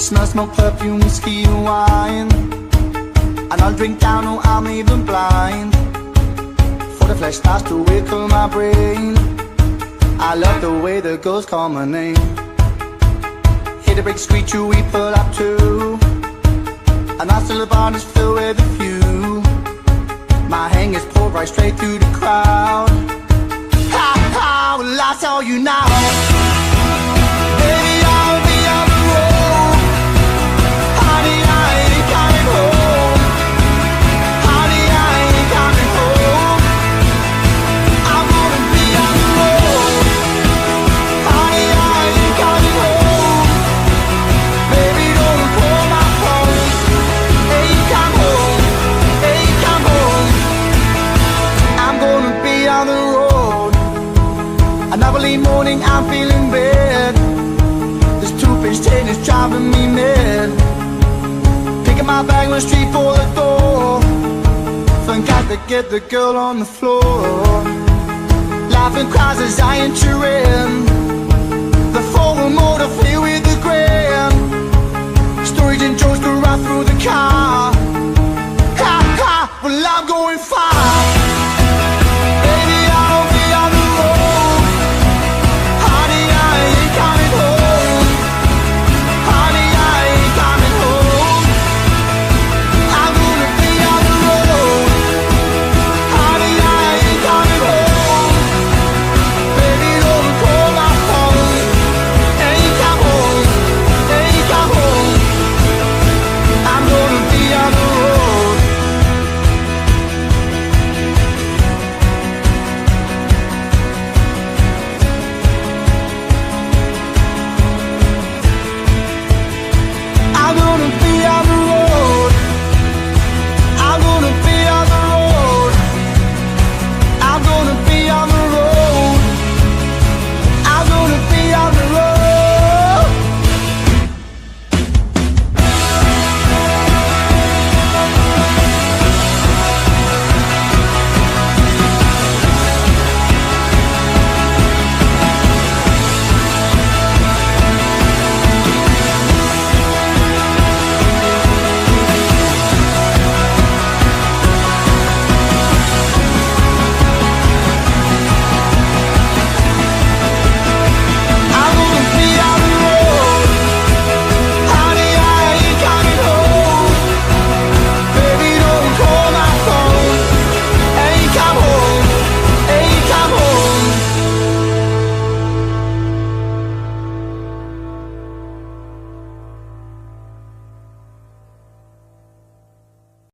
And I smoke perfume, whiskey and wine, and I'll drink down, no, I'm even blind. For the flesh starts to wiggle my brain. I love the way the girls call my name. Hear the brakes screech, you we pull up too, and I still the bar is filled with a few. My hangers pulled right straight through the crowd. Ha ha, well I tell you now, baby, I'll be on the road. Honey, I ain't coming home. Honey, I ain't coming home. I'm gonna be on the road. Honey, I ain't coming home. Baby, don't call my phone. Hey, come home. Hey, come home. I'm gonna be on the road. Another late morning, I'm feeling bad. This two-page train is driving me mad. Picking my bag on the street for the door. Forgot to get the girl on the floor. Laughing cries as I enter in.